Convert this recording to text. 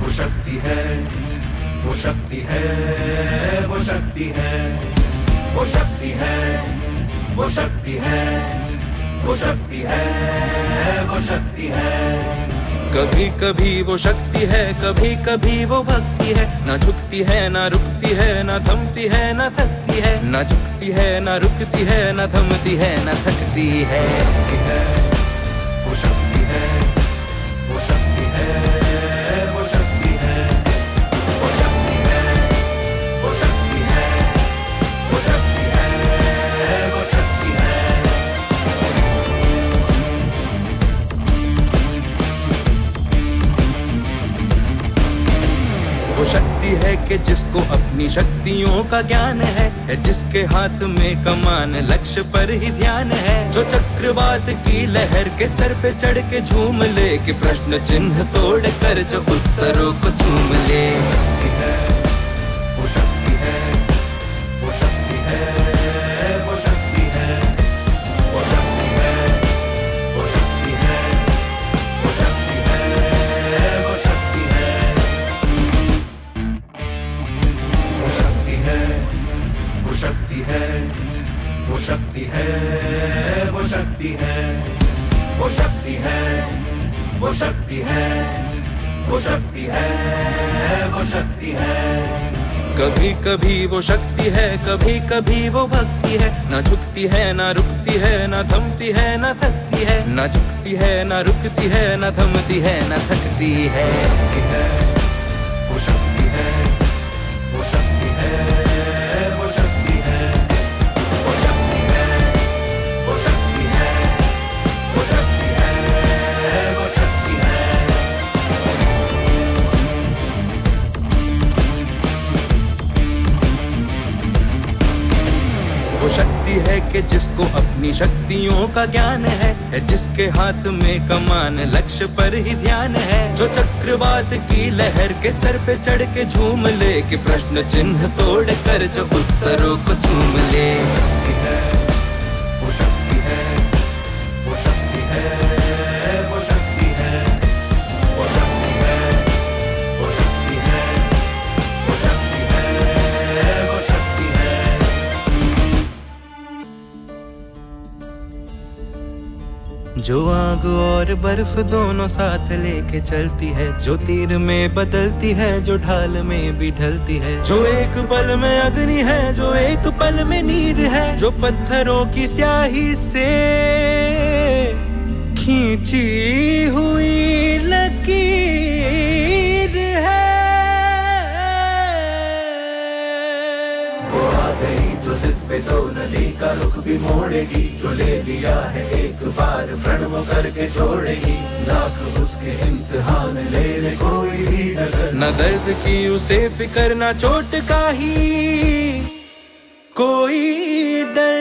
वो शक्ति है, वो शक्ति है, वो शक्ति है, वो शक्ति है, वो शक्ति है, वो शक्ति है, वो शक्ति है। कभी कभी वो शक्ति है, कभी कभी वो भक्ति है। ना झुकती है ना रुकती है, ना थमती है ना थकती है। ना झुकती है ना रुकती है, ना थमती है ना थकती है। वो शक्ति है, वो शक्ति है, वो शक्ति है, वो शक्ति है, वो शक्ति है, वो शक्ति है, वो शक्ति है। वो शक्ति है कि जिसको अपनी शक्तियों का ज्ञान है जिसके हाथ में कमान लक्ष्य पर ही ध्यान है। जो चक्रवात की लहर के सर पे चढ़ के झूम ले, कि प्रश्न चिन्ह तोड़ कर जो उत्तरों को चूम ले। वो शक्ति है, वो शक्ति है, वो शक्ति है, वो शक्ति है, वो शक्ति है, वो शक्ति है, वो शक्ति है, वो शक्ति है, वो शक्ति है, वो शक्ति है, वो शक्ति है, वो शक्ति है, वो शक्ति है, वो शक्ति है, वो शक्ति है। कभी कभी वो शक्ति है, कभी कभी वो भक्ति है। ना झुकती है ना रुकती है, ना थमती है ना थकती है। ना झुकती है ना रुकती है, ना थमती है ना थकती है। वो शक्ति है, वो शक्ति है, वो शक्ति है, वो शक्ति है, वो शक्ति है, वो शक्ति है, वो शक्ति है। वो शक्ति है कि जिसको अपनी शक्तियों का ज्ञान है जिसके हाथ में कमान लक्ष्य पर ही ध्यान है। जो चक्रवात की लहर के सर पे चढ़ के झूम ले, कि प्रश्न चिन्ह तोड़ कर जो उत्तरों को चूम ले। वो शक्ति है, वो शक्ति है, वो शक्ति है, वो शक्ति है, वो शक्ति है, वो शक्ति है, वो शक्ति है। जो आग और बर्फ दोनों साथ लेके चलती है, जो तीर में बदलती है, जो ढाल में भी ढलती है। जो एक पल में अग्नि है, जो एक पल में नीर है। जो पत्थरों की स्याही से खींची हुई लकीर है। वो आ गई जो जिद पे तो नदी का रुख भी मोड़ेगी। जो ले लिया है एक बार प्रण वो करके छोड़ेगी। लाख उसके इम्तिहान ले ले कोई भी डगर। न दर्द की उसे फिक्र, न चोट का ही कोई डर।